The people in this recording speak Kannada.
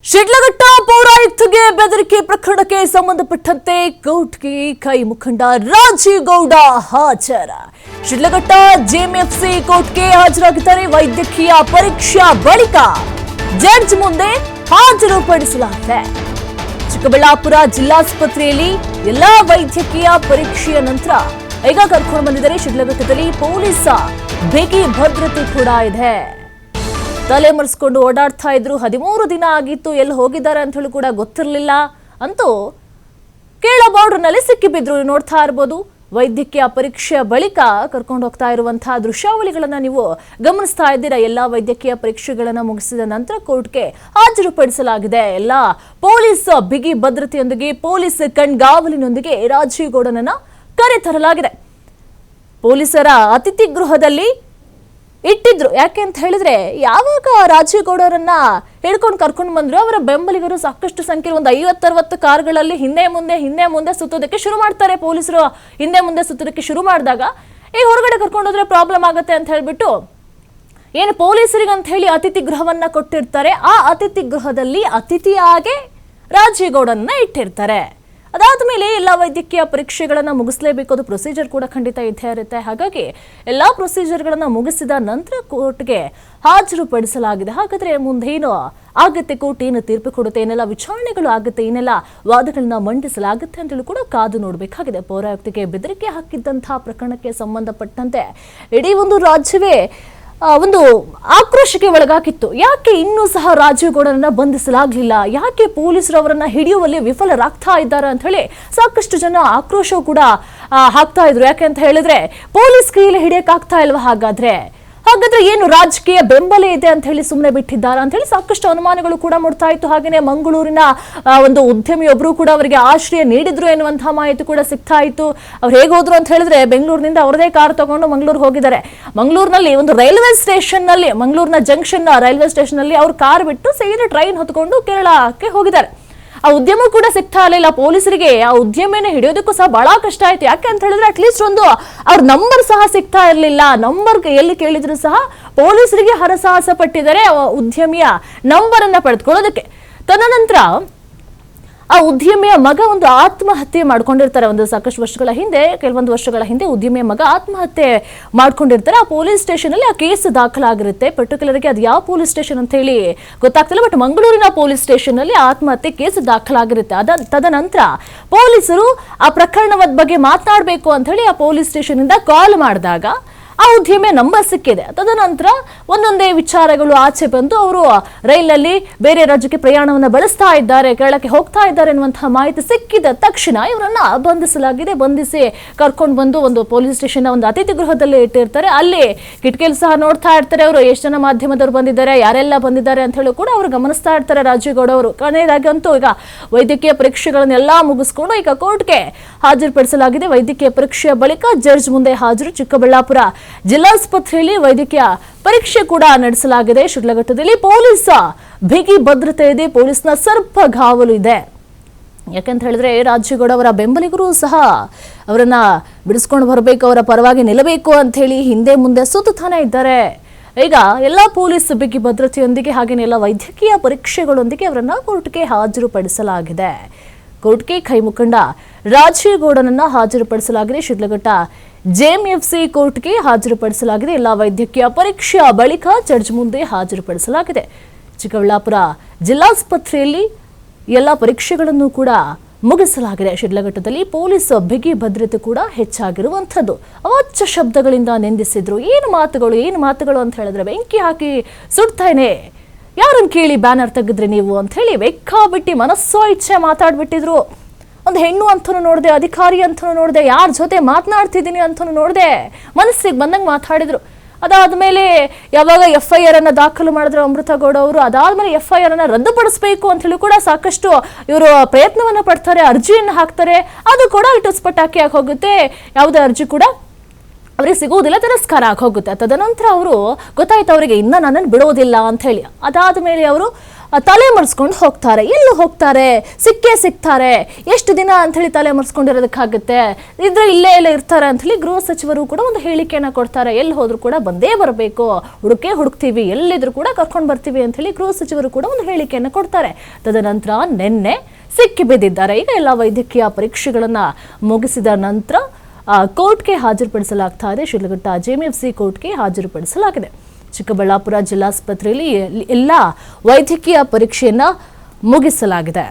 ಶಿಡ್ಲಘಟ್ಟ ಪೌರಾಯುಕ್ತಗೆ ಬೆದರಿಕೆ ಪ್ರಕರಣಕ್ಕೆ ಸಂಬಂಧಪಟ್ಟಂತೆ ಕೋರ್ಟ್ಗೆ ಕೈ ಮುಖಂಡ ರಾಜೀವ್ ಗೌಡ ಹಾಜರ. ಶಿಡ್ಲಘಟ್ಟ ಜೆಎಂಎಫ್ಸಿ ಕೋರ್ಟ್ಗೆ ಹಾಜರಾಗಿದ್ದಾರೆ. ವೈದ್ಯಕೀಯ ಪರೀಕ್ಷಾ ಬಳಿಕ ಜಡ್ಜ್ ಮುಂದೆ ಹಾಜರುಪಡಿಸಲಾಗಿದೆ. ಚಿಕ್ಕಬಳ್ಳಾಪುರ ಜಿಲ್ಲಾಸ್ಪತ್ರೆಯಲ್ಲಿ ಎಲ್ಲಾ ವೈದ್ಯಕೀಯ ಪರೀಕ್ಷೆಯ ನಂತರ ಈಗ ಕರ್ಕೊಂಡು ಬಂದಿದ್ದಾರೆ. ಶಿಡ್ಲಘಟ್ಟದಲ್ಲಿ ಪೊಲೀಸ್ ಬಿಗಿ ಭದ್ರತೆ ಕೂಡ ಇದೆ. ತಲೆ ಮರೆಸ್ಕೊಂಡು ಓಡಾಡ್ತಾ ಇದ್ರು. 13 ದಿನ ಆಗಿತ್ತು, ಎಲ್ಲಿ ಹೋಗಿದ್ದಾರೆ ಅಂತ ಹೇಳಿ ಕೂಡ ಗೊತ್ತಿರಲಿಲ್ಲ. ಅಂತೂ ಕೇಳ ಬಾರ್ಡರ್ನಲ್ಲಿ ಸಿಕ್ಕಿಬಿದ್ರು. ನೋಡ್ತಾ ಇರ್ಬೋದು, ವೈದ್ಯಕೀಯ ಪರೀಕ್ಷೆಯ ಬಳಿಕ ಕರ್ಕೊಂಡು ಹೋಗ್ತಾ ಇರುವಂತಹ ದೃಶ್ಯಾವಳಿಗಳನ್ನ ನೀವು ಗಮನಿಸ್ತಾ ಇದ್ದೀರಾ. ಎಲ್ಲಾ ವೈದ್ಯಕೀಯ ಪರೀಕ್ಷೆಗಳನ್ನ ಮುಗಿಸಿದ ನಂತರ ಕೋರ್ಟ್ಗೆ ಹಾಜರುಪಡಿಸಲಾಗಿದೆ. ಎಲ್ಲ ಪೊಲೀಸ್ ಬಿಗಿ ಭದ್ರತೆಯೊಂದಿಗೆ, ಪೊಲೀಸ್ ಕಣ್ಗಾವಲಿನೊಂದಿಗೆ ರಾಜೀವ್ ಗೌಡನನ್ನ ಕರೆತರಲಾಗಿದೆ. ಪೊಲೀಸರ ಅತಿಥಿ ಗೃಹದಲ್ಲಿ ಇಟ್ಟಿದ್ರು. ಯಾಕೆ ಅಂತ ಹೇಳಿದ್ರೆ, ಯಾವಾಗ ರಾಜೀವ್ ಗೌಡರನ್ನ ಹಿಡ್ಕೊಂಡು ಕರ್ಕೊಂಡು ಬಂದ್ರು, ಅವರ ಬೆಂಬಲಿಗರು ಸಾಕಷ್ಟು ಸಂಖ್ಯೆ ಒಂದು 50-60 ಕಾರುಗಳಲ್ಲಿ ಹಿಂದೆ ಮುಂದೆ ಸುತ್ತೋದಕ್ಕೆ ಶುರು ಮಾಡ್ತಾರೆ. ಪೊಲೀಸರು ಹಿಂದೆ ಮುಂದೆ ಸುತ್ತೋದಕ್ಕೆ ಶುರು ಮಾಡಿದಾಗ ಈ ಹೊರಗಡೆ ಕರ್ಕೊಂಡು ಹೋದ್ರೆ ಪ್ರಾಬ್ಲಮ್ ಆಗುತ್ತೆ ಅಂತ ಹೇಳ್ಬಿಟ್ಟು ಏನು ಪೊಲೀಸರಿಗೆ ಅಂತ ಹೇಳಿ ಅತಿಥಿ ಗೃಹವನ್ನ ಕೊಟ್ಟಿರ್ತಾರೆ. ಆ ಅತಿಥಿ ಗೃಹದಲ್ಲಿ ಅತಿಥಿಯಾಗಿ ರಾಜೀವ್ ಗೌಡರನ್ನ ಇಟ್ಟಿರ್ತಾರೆ. ಅದಾದ ಮೇಲೆ ಎಲ್ಲ ವೈದ್ಯಕೀಯ ಪರೀಕ್ಷೆಗಳನ್ನ ಮುಗಿಸಲೇಬೇಕು. ಅದು ಪ್ರೊಸೀಜರ್ ಕೂಡ ಖಂಡಿತ ಇದ್ದೇ ಇರುತ್ತೆ. ಹಾಗಾಗಿ ಎಲ್ಲಾ ಪ್ರೊಸೀಜರ್ಗಳನ್ನ ಮುಗಿಸಿದ ನಂತರ ಕೋರ್ಟ್ಗೆ ಹಾಜರುಪಡಿಸಲಾಗಿದೆ. ಹಾಗಾದ್ರೆ ಮುಂದೇನು ಆಗುತ್ತೆ, ಕೋರ್ಟ್ ಏನು ತೀರ್ಪು ಕೊಡುತ್ತೆ, ಏನೆಲ್ಲ ವಿಚಾರಣೆಗಳು ಆಗುತ್ತೆ, ಏನೆಲ್ಲ ವಾದಗಳನ್ನ ಮಂಡಿಸಲಾಗುತ್ತೆ ಅಂತೇಳಿ ಕೂಡ ಕಾದು ನೋಡಬೇಕಾಗಿದೆ. ಪೌರಾಯುಕ್ತಿಗೆ ಬೆದರಿಕೆ ಹಾಕಿದ್ದಂತಹ ಪ್ರಕರಣಕ್ಕೆ ಸಂಬಂಧಪಟ್ಟಂತೆ ಇಡೀ ಒಂದು ರಾಜ್ಯವೇ ಒಂದು ಆಕ್ರೋಶಕ್ಕೆ ಒಳಗಾಗಿತ್ತು. ಯಾಕೆ ಇನ್ನೂ ಸಹ ರಾಜೀವ್ ಗೌಡರನ್ನ ಬಂಧಿಸಲಾಗಲಿಲ್ಲ, ಯಾಕೆ ಪೊಲೀಸರು ಅವರನ್ನ ಹಿಡಿಯುವಲ್ಲಿ ವಿಫಲರಾಗ್ತಾ ಇದ್ದಾರೆ ಅಂತ ಹೇಳಿ ಸಾಕಷ್ಟು ಜನ ಆಕ್ರೋಶ ಕೂಡ ಹಾಕ್ತಾ ಇದ್ರು. ಯಾಕೆ ಅಂತ ಹೇಳಿದ್ರೆ, ಪೊಲೀಸ್ ಕೈಯಲ್ಲಿ ಹಿಡಿಯಕ್ಕಾಗ್ತಾ ಇಲ್ವಾ? ಹಾಗಾದ್ರೆ ಏನು ರಾಜಕೀಯ ಬೆಂಬಲ ಇದೆ ಅಂತ ಹೇಳಿ ಸುಮ್ಮನೆ ಬಿಟ್ಟಿದ್ದಾರೆ ಅಂತ ಹೇಳಿ ಸಾಕಷ್ಟು ಅನುಮಾನಗಳು ಕೂಡ ಮೂಡ್ತಾ ಇತ್ತು. ಹಾಗೇನೆ ಮಂಗಳೂರಿನ ಒಂದು ಉದ್ಯಮಿಯೊಬ್ಬರು ಕೂಡ ಅವರಿಗೆ ಆಶ್ರಯ ನೀಡಿದ್ರು ಎನ್ನುವಂತಹ ಮಾಹಿತಿ ಕೂಡ ಸಿಗ್ತಾ ಇತ್ತು. ಅವ್ರು ಹೇಗೆ ಹೋದ್ರು ಅಂತ ಹೇಳಿದ್ರೆ, ಬೆಂಗಳೂರಿನಿಂದ ಅವರದೇ ಕಾರ್ ತಗೊಂಡು ಮಂಗಳೂರಿಗೆ ಹೋಗಿದ್ದಾರೆ. ಮಂಗಳೂರಿನಲ್ಲಿ ಒಂದು ರೈಲ್ವೆ ಸ್ಟೇಷನ್ ನಲ್ಲಿ, ಮಂಗಳೂರಿನ ಜಂಕ್ಷನ್ ರೈಲ್ವೆ ಸ್ಟೇಷನ್ ನಲ್ಲಿ ಅವ್ರು ಕಾರ್ ಬಿಟ್ಟು ಸೀದಾ ಟ್ರೈನ್ ಹೊತ್ಕೊಂಡು ಕೇರಳಕ್ಕೆ ಹೋಗಿದ್ದಾರೆ. ಆ ಉದ್ಯಮ ಕೂಡ ಸಿಗ್ತಾ ಇರಲಿಲ್ಲ ಪೊಲೀಸರಿಗೆ. ಆ ಉದ್ಯಮನ ಹಿಡಿಯೋದಕ್ಕೂ ಸಹ ಬಹಳ ಕಷ್ಟ ಆಯ್ತು. ಯಾಕೆ ಅಂತ ಹೇಳಿದ್ರೆ, ಅಟ್ಲೀಸ್ಟ್ ಒಂದು ಅವ್ರ ನಂಬರ್ ಸಹ ಸಿಗ್ತಾ ಇರಲಿಲ್ಲ. ನಂಬರ್ ಎಲ್ಲಿ ಕೇಳಿದ್ರು ಸಹ ಪೊಲೀಸರಿಗೆ ಹರಸಾಹಸ ಪಟ್ಟಿದ್ದಾರೆ ಉದ್ಯಮಿಯ ನಂಬರ್ ಅನ್ನ ಪಡೆದುಕೊಳ್ಳೋದಕ್ಕೆ. ತದನಂತರ ಆ ಉದ್ಯಮಿಯ ಮಗ ಒಂದು ಆತ್ಮಹತ್ಯೆ ಮಾಡ್ಕೊಂಡಿರ್ತಾರೆ. ಕೆಲವೊಂದು ವರ್ಷಗಳ ಹಿಂದೆ ಉದ್ಯಮಿಯ ಮಗ ಆತ್ಮಹತ್ಯೆ ಮಾಡ್ಕೊಂಡಿರ್ತಾರೆ. ಆ ಪೊಲೀಸ್ ಸ್ಟೇಷನ್ ಅಲ್ಲಿ ಆ ಕೇಸ್ ದಾಖಲಾಗಿರುತ್ತೆ. ಪರ್ಟಿಕ್ಯುಲರ್ ಆಗಿ ಅದು ಯಾವ ಪೊಲೀಸ್ ಸ್ಟೇಷನ್ ಅಂತ ಹೇಳಿ ಗೊತ್ತಾಗ್ತಿಲ್ಲ, ಬಟ್ ಮಂಗಳೂರಿನ ಪೊಲೀಸ್ ಸ್ಟೇಷನ್ ಅಲ್ಲಿ ಆತ್ಮಹತ್ಯೆ ಕೇಸ್ ದಾಖಲಾಗಿರುತ್ತೆ. ತದನಂತರ ಪೊಲೀಸರು ಆ ಪ್ರಕರಣದ ಬಗ್ಗೆ ಮಾತನಾಡಬೇಕು ಅಂತ ಹೇಳಿ ಆ ಪೊಲೀಸ್ ಸ್ಟೇಷನ್ ಇಂದ ಕಾಲ್ ಮಾಡಿದಾಗ ಆ ಉದ್ಯಮಿಯ ನಂಬರ್ ಸಿಕ್ಕಿದೆ. ತದನಂತರ ಒಂದೊಂದೇ ವಿಚಾರಗಳು ಆಚೆ ಬಂದು ಅವರು ರೈಲಲ್ಲಿ ಬೇರೆ ರಾಜ್ಯಕ್ಕೆ ಪ್ರಯಾಣವನ್ನು ಬೆಳೆಸ್ತಾ ಇದ್ದಾರೆ, ಕೇರಳಕ್ಕೆ ಹೋಗ್ತಾ ಇದ್ದಾರೆ ಎನ್ನುವಂತಹ ಮಾಹಿತಿ ಸಿಕ್ಕಿದ ತಕ್ಷಣ ಇವರನ್ನ ಬಂಧಿಸಲಾಗಿದೆ. ಬಂಧಿಸಿ ಕರ್ಕೊಂಡು ಬಂದು ಒಂದು ಪೊಲೀಸ್ ಸ್ಟೇಷನ್ ಒಂದು ಅತಿಥಿ ಗೃಹದಲ್ಲಿ ಇಟ್ಟಿರ್ತಾರೆ. ಅಲ್ಲಿ ಕಿಟಕಿಯಲ್ಲಿ ಸಹ ನೋಡ್ತಾ ಇರ್ತಾರೆ ಅವರು ಎಷ್ಟು ಜನ ಮಾಧ್ಯಮದವರು ಬಂದಿದ್ದಾರೆ, ಯಾರೆಲ್ಲ ಬಂದಿದ್ದಾರೆ ಅಂತ ಹೇಳಿ ಕೂಡ ಅವರು ಗಮನಿಸ್ತಾ ಇರ್ತಾರೆ ರಾಜೀವ್ ಗೌಡ ಅವರು. ಕೊನೆಯದಾಗಂತೂ ಈಗ ವೈದ್ಯಕೀಯ ಪರೀಕ್ಷೆಗಳನ್ನೆಲ್ಲ ಮುಗಿಸ್ಕೊಂಡು ಈಗ ಕೋರ್ಟ್ಗೆ ಹಾಜರುಪಡಿಸಲಾಗಿದೆ. ವೈದ್ಯಕೀಯ ಪರೀಕ್ಷೆಯ ಬಳಿಕ ಜಡ್ಜ್ ಮುಂದೆ ಹಾಜರು. ಚಿಕ್ಕಬಳ್ಳಾಪುರ ಜಿಲ್ಲಾಸ್ಪತ್ರೆಯಲ್ಲಿ ವೈದ್ಯಕೀಯ ಪರೀಕ್ಷೆ ಕೂಡ ನಡೆಸಲಾಗಿದೆ. ಶಿಡ್ಲಘಟ್ಟದಲ್ಲಿ ಪೊಲೀಸ್ ಬಿಗಿ ಭದ್ರತೆ ಇದೆ, ಪೊಲೀಸ್ನ ಸರ್ಪಗಾವಲು ಇದೆ. ಯಾಕಂತ ಹೇಳಿದ್ರೆ, ರಾಜೀವ್ ಗೌಡ ಅವರ ಬೆಂಬಲಿಗರು ಸಹ ಅವರನ್ನ ಬಿಡಿಸ್ಕೊಂಡು ಬರಬೇಕು, ಅವರ ಪರವಾಗಿ ನಿಲ್ಲಬೇಕು ಅಂತ ಹೇಳಿ ಹಿಂದೆ ಮುಂದೆ ಸುತ್ತಾನೆ ಇದ್ದಾರೆ. ಈಗ ಎಲ್ಲ ಪೊಲೀಸ್ ಬಿಗಿ ಭದ್ರತೆಯೊಂದಿಗೆ ಹಾಗೇನೆ ಎಲ್ಲ ವೈದ್ಯಕೀಯ ಪರೀಕ್ಷೆಗಳೊಂದಿಗೆ ಅವರನ್ನ ಕೋರ್ಟ್ಗೆ ಹಾಜರುಪಡಿಸಲಾಗಿದೆ. ಕೋರ್ಟ್ಗೆ ಕೈ ಮುಖಂಡ ರಾಜೀವ್ ಗೌಡನನ್ನ ಹಾಜರುಪಡಿಸಲಾಗಿದೆ. ಶಿಡ್ಲಘಟ್ಟ ಜೆಎಂಎಫ್ಸಿ ಕೋರ್ಟ್ಗೆ ಹಾಜರುಪಡಿಸಲಾಗಿದೆ. ಎಲ್ಲ ವೈದ್ಯಕೀಯ ಪರೀಕ್ಷೆಯ ಬಳಿಕ ಜಡ್ಜ್ ಮುಂದೆ ಹಾಜರುಪಡಿಸಲಾಗಿದೆ. ಚಿಕ್ಕಬಳ್ಳಾಪುರ ಜಿಲ್ಲಾಸ್ಪತ್ರೆಯಲ್ಲಿ ಎಲ್ಲ ಪರೀಕ್ಷೆಗಳನ್ನು ಕೂಡ ಮುಗಿಸಲಾಗಿದೆ. ಶಿಡ್ಲಘಟ್ಟದಲ್ಲಿ ಪೊಲೀಸ್ ಬಿಗಿ ಭದ್ರತೆ ಕೂಡ ಹೆಚ್ಚಾಗಿರುವಂಥದ್ದು. ಅವಾಚ್ಯ ಶಬ್ದಗಳಿಂದ ನಿಂದಿಸಿದ್ರು. ಏನು ಮಾತುಗಳು ಅಂತ ಹೇಳಿದ್ರೆ, ಬೆಂಕಿ ಹಾಕಿ ಸುಡ್ತಾನೆ, ಯಾರನ್ನು ಕೇಳಿ ಬ್ಯಾನರ್ ತೆಗೆದ್ರಿ ನೀವು ಅಂತ ಹೇಳಿ ಬೇಕಾಬಿಟ್ಟಿ ಮನಸ್ಸೋ ಇಚ್ಛೆ ಮಾತಾಡ್ಬಿಟ್ಟಿದ್ರು. ಒಂದು ಹೆಣ್ಣು ಅಂತನೂ ನೋಡಿದೆ, ಅಧಿಕಾರಿ ಅಂತನೂ ನೋಡಿದೆ, ಯಾರ ಜೊತೆ ಮಾತನಾಡ್ತಿದ್ದೀನಿ ಅಂತನೂ ನೋಡಿದೆ, ಮನಸ್ಸಿಗೆ ಬಂದಂಗೆ ಮಾತಾಡಿದ್ರು. ಅದಾದ್ಮೇಲೆ ಯಾವಾಗ FIR ಅನ್ನ ದಾಖಲು ಮಾಡಿದ್ರು ಅಮೃತ ಗೌಡ ಅವರು, ಅದಾದ್ಮೇಲೆ FIR ಅನ್ನ ರದ್ದುಪಡಿಸಬೇಕು ಅಂತ ಹೇಳಿ ಕೂಡ ಸಾಕಷ್ಟು ಇವರು ಪ್ರಯತ್ನವನ್ನ ಪಡ್ತಾರೆ, ಅರ್ಜಿಯನ್ನು ಹಾಕ್ತಾರೆ. ಅದು ಕೂಡ ಇಟುಸ್ಪಟಾಕಿ ಆಗಿ ಹೋಗುತ್ತೆ. ಯಾವುದೇ ಅರ್ಜಿ ಕೂಡ ಅವರಿಗೆ ಸಿಗುವುದಿಲ್ಲ, ತಿರಸ್ಕಾರ ಆಗಿ ಹೋಗುತ್ತೆ. ತದನಂತರ ಅವರು ಗೊತ್ತಾಯ್ತು ಅವರಿಗೆ ಇನ್ನ ನನ್ನನ್ನು ಬಿಡೋದಿಲ್ಲ ಅಂತ ಹೇಳಿ. ಅದಾದ ಮೇಲೆ ಅವರು ತಲೆ ಮರೆಸ್ಕೊಂಡು ಹೋಗ್ತಾರೆ. ಎಲ್ಲಿ ಹೋಗ್ತಾರೆ? ಸಿಕ್ಕೇ ಸಿಗ್ತಾರೆ. ಎಷ್ಟು ದಿನ ಅಂತ ಹೇಳಿ ತಲೆ ಮರೆಸ್ಕೊಂಡಿರೋದಕ್ಕಾಗುತ್ತೆ? ಇಲ್ಲೇ ಇರ್ತಾರೆ ಅಂತ ಹೇಳಿ ಗೃಹ ಸಚಿವರು ಕೂಡ ಒಂದು ಹೇಳಿಕೆಯನ್ನ ಕೊಡ್ತಾರೆ. ಎಲ್ಲಿ ಹೋದ್ರು ಕೂಡ ಬಂದೇ ಬರಬೇಕು, ಹುಡುಕ್ತೀವಿ, ಎಲ್ಲಿದ್ರು ಕೂಡ ಕರ್ಕೊಂಡು ಬರ್ತೀವಿ ಅಂತ ಹೇಳಿ ಗೃಹ ಸಚಿವರು ಕೂಡ ಒಂದು ಹೇಳಿಕೆಯನ್ನ ಕೊಡ್ತಾರೆ. ತದನಂತರ ನಿನ್ನೆ ಸಿಕ್ಕಿ ಬಿದ್ದಿದ್ದಾರೆ. ಈಗ ಎಲ್ಲ ವೈದ್ಯಕೀಯ ಪರೀಕ್ಷೆಗಳನ್ನ ಮುಗಿಸಿದ ನಂತರ ಕೋರ್ಟ್ಗೆ ಹಾಜರುಪಡಿಸಲಾಗ್ತಾ ಇದೆ. ಶಿಡ್ಲಘಟ್ಟ ಜೆಎಂಎಫ್ಸಿ ಕೋರ್ಟ್ಗೆ ಹಾಜರುಪಡಿಸಲಾಗಿದೆ. ಚಿಕ್ಕಬಳ್ಳಾಪುರ ಜಿಲ್ಲಾಸ್ಪತ್ರೆಯಲ್ಲಿ ಎಲ್ಲ ವೈದ್ಯಕೀಯ ಪರೀಕ್ಷೆಯನ್ನ ಮುಗಿಸಲಾಗಿದೆ.